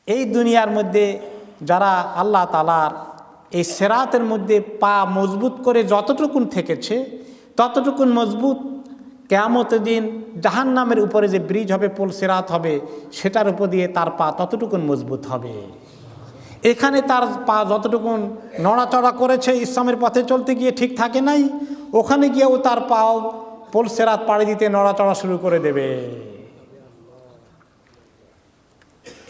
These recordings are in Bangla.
এই দুনিয়ার মধ্যে যারা আল্লাহ তাআলার এই সিরাতের মধ্যে পা মজবুত করে যতটুকুন থেকেছে ততটুকুন মজবুত কিয়ামতের দিন জাহান্নামের উপরে যে ব্রিজ হবে, পুল সিরাত হবে, সেটার উপর দিয়ে তার পা ততটুকুন মজবুত হবে। এখানে তার পা যতটুকুন নড়াচড়া করেছে ইসলামের পথে চলতে গিয়ে ঠিক থাকে নাই, ওখানে গিয়েও তার পাও পুল সিরাত পাড়ি দিতে নড়াচড়া শুরু করে দেবে।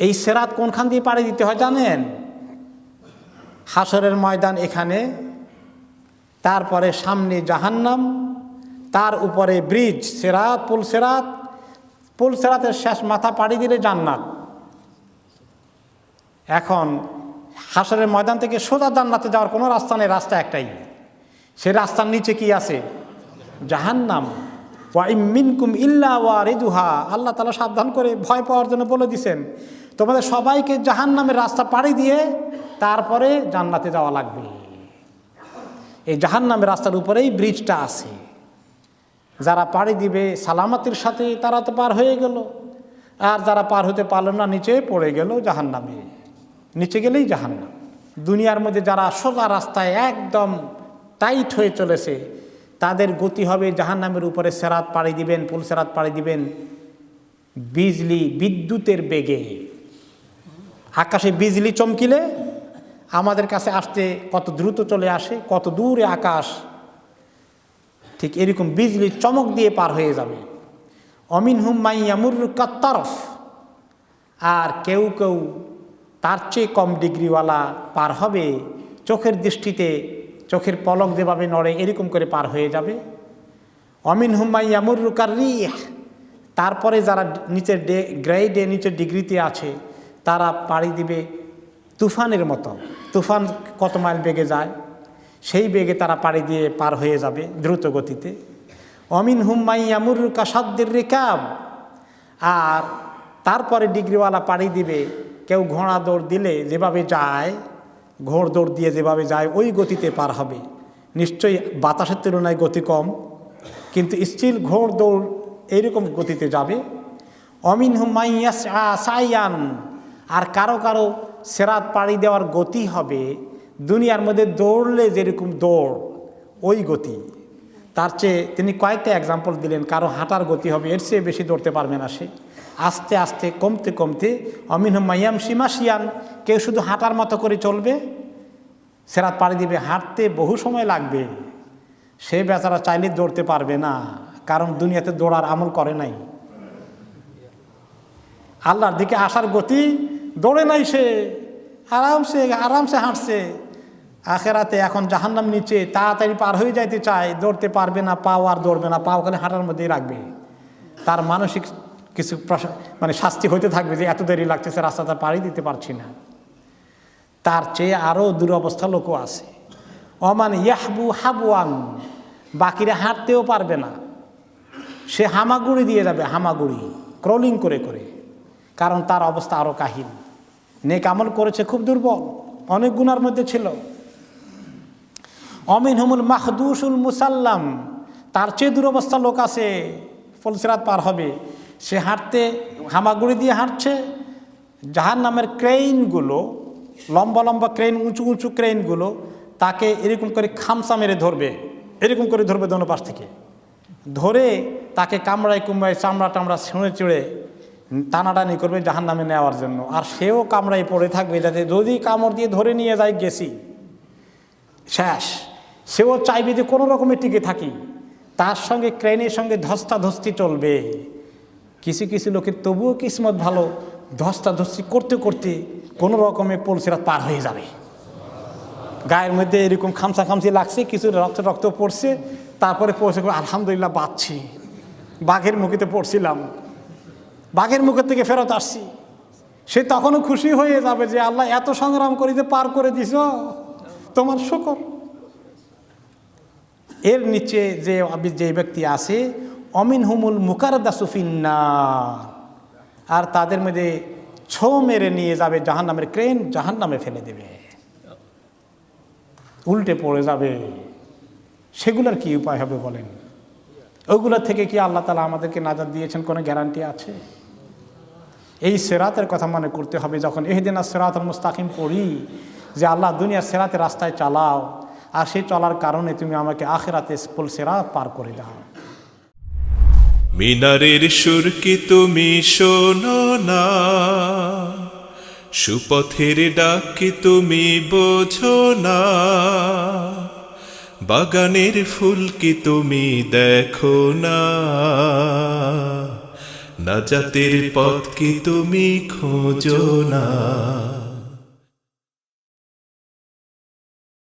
এই সিরাত কোনখান দিয়ে পাড়ি দিতে হয় জানেন? হাসরের ময়দান এখানে, তারপরে সামনে জাহান্নাম, তার উপরে ব্রিজ সিরাত, পুল সিরাতের শেষ মাথা পাড়ি দিলে জান্নাত। এখন হাসরের ময়দান থেকে সোজা জান্নাতে যাওয়ার কোনো রাস্তা নেই, রাস্তা একটাই। সে রাস্তার নিচে কি আছে? জাহান্নাম। ওয়া ইম মিনকুম ইল্লা ওয়ারিদুহা, আল্লাহ তাআলা সাবধান করে ভয় পাওয়ার জন্য বলে দিয়েছেন, তোমাদের সবাইকে জাহান্নামের রাস্তা পাড়ি দিয়ে তারপরে জান্নাতে যাওয়া লাগবে। এই জাহান্নামের রাস্তার উপরেই ব্রিজটা আছে। যারা পাড়ি দিবে সালামতির সাথে তারা তো পার হয়ে গেল, আর যারা পার হতে পারল না নিচে পড়ে গেল জাহান্নামে। নিচে গেলেই জাহান্নাম। দুনিয়ার মধ্যে যারা সোজা রাস্তায় একদম টাইট হয়ে চলেছে তাদের গতি হবে জাহান্নামের উপরে সিরাত পাড়ি দিবেন, পুল সিরাত পাড়ি দিবেন বিদ্যুতের বেগে। আকাশে বিজলি চমকিলে আমাদের কাছে আসতে কত দ্রুত চলে আসে, কত দূরে আকাশ, ঠিক এরকম বিজলি চমক দিয়ে পার হয়ে যাবে। অমিনহুম মাই ইয়ামুররু কাত্তারফ, আর কেউ কেউ তার চেয়ে কম ডিগ্রিওয়ালা পার হবে, চোখের দৃষ্টিতে চোখের পলক যেভাবে নড়ে এরকম করে পার হয়ে যাবে। অমিনহুম মাই ইয়ামুররু কাররিহ, তারপরে যারা নিচের গ্রেডে নিচের ডিগ্রিতে আছে তারা পাড়ি দিবে তুফানের মতো। তুফান কত মাইল বেগে যায়, সেই বেগে তারা পাড়ি দিয়ে পার হয়ে যাবে দ্রুত গতিতে। অমিনহুম মাই ইয়ামুররু কাসাদ্দির রিকাব, আর তারপরে ডিগ্রিওয়ালা পাড়ি দিবে কেউ ঘোড়া দৌড় দিলে যেভাবে যায়, ঘোড় দৌড় দিয়ে যেভাবে যায় ওই গতিতে পার হবে। নিশ্চয়ই বাতাসের তুলনায় গতি কম, কিন্তু স্টিল ঘোড় দৌড় এইরকম গতিতে যাবে। অমিনহুম মাই ইয়াসআ সাইয়ান, আর কারো কারো সিরাত পাড়ি দেওয়ার গতি হবে দুনিয়ার মধ্যে দৌড়লে যেরকম দৌড় ওই গতি। তার চেয়ে তিনি কয়েকটা এক্সাম্পল দিলেন। কারো হাঁটার গতি হবে এর চেয়ে বেশি দৌড়তে পারবে না সে, আস্তে আস্তে কমতে কমতে। অমিনহুম মাইয়ামশি মাশিয়ান, কেউ শুধু হাঁটার মতো করে চলবে, সিরাত পাড়ি দিবে, হাঁটতে বহু সময় লাগবে, সে বেচারা চাইলে দৌড়তে পারবে না, কারণ দুনিয়াতে দৌড়ার আমল করে নাই। আল্লাহর দিকে আসার গতি দৌড়ে নাই, সে আরামসে হাঁটছে। আখেরাতে এখন জাহান্নাম নিচে, তাড়াতাড়ি পার হয়ে যাইতে চায়, দৌড়তে পারবে না, পাও আর দৌড়বে না, পাও খালি হাঁটার মধ্যেই রাখবে। তার মানসিক কিছু শাস্তি হইতে থাকবে যে এত দেরি লাগতেছে, রাস্তাটা পাড়ি দিতে পারছি না। তার চেয়ে আরও দুরবস্থা লোকও আছে। অমান ইয়াহবু হাবুয়ান, বাকিরা হাঁটতেও পারবে না, সে হামাগুড়ি দিয়ে যাবে, হামাগুড়ি ক্রলিং করে করে, কারণ তার অবস্থা আরও কাহিল। নেক আমল করেছে, খুব দুর্বল, অনেক গুনার মধ্যে ছিল। অমিনহুমুল মাহদুসুল মুসাল্লাম, তার চেয়ে দুরবস্থা লোক আছে, পুলসিরাত পার হবে, সে হাঁটতে হামাগুড়ি দিয়ে হাঁটছে। জাহান্নামের ক্রেইনগুলো, লম্বা লম্বা ক্রেইন, উঁচু উঁচু ক্রেইনগুলো তাকে এরকম করে খামসা মেরে ধরবে, এরকম করে ধরবে দোনো পাশ থেকে, ধরে তাকে কামড়ায় কুমড়ায় চামড়া টামড়া ছিঁড়ে চিড়ে টানাটানি করবে জাহান্নামে নেওয়ার জন্য। আর সেও কামড়ায় পড়ে থাকবে, যাতে যদি কামড় দিয়ে ধরে নিয়ে যায় গেছি শেষ। সেও চাইবে যে কোনো রকমের টিকে থাকি, তার সঙ্গে ক্রেনের সঙ্গে ধস্তাধস্তি চলবে। কিছু কিছু লোকের তবুও কিসমত ভালো, ধস্তাধস্তি করতে করতে কোনো রকমে পুলসিরাত পার হয়ে যাবে। গায়ের মধ্যে এরকম খামসা খামসি লাগছে, কিছু রক্ত রক্ত পড়ছে, তারপরে পৌঁছে আলহামদুলিল্লাহ বাঁচছি, বাঘের মুখেতে পড়ছিলাম, বাঘের মুখের থেকে ফেরত আসছি। সে তখনও খুশি হয়ে যাবে যে আল্লাহ এত সংগ্রাম করে যে পার করে দিছ, তোমার শুকর। এর নিচে যে ব্যক্তি আছে অমিনহুমুল মুকারদাসু ফিন্নার, আর তাদের মধ্যে ছো মেরে নিয়ে যাবে জাহান্নামের ক্রেন, জাহান্নামে ফেলে দেবে, উল্টে পড়ে যাবে। সেগুলোর কি উপায় হবে বলেন? ওগুলোর থেকে কি আল্লাহ তাআলা আমাদেরকে নাজাত দিয়েছেন? কোনো গ্যারান্টি আছে? এই সিরাতের কথা মনে করতে হবে। যখন ইহদিনাস সিরাতাল মুস্তাকিম পড়ি যে আল্লাহ দুনিয়ার সিরাতের রাস্তায় চালাও, আর সেই চলার কারণে তুমি আমাকে আখিরাতে পুল সিরাত পার করে দাও। মিনারের সুর কি তুমি শোনো না, সুপথের ডাক কি তুমি বোঝো না, বাগানের ফুল কি তুমি দেখো না, নাজাতের পথ কি তুমি খোঁজো না।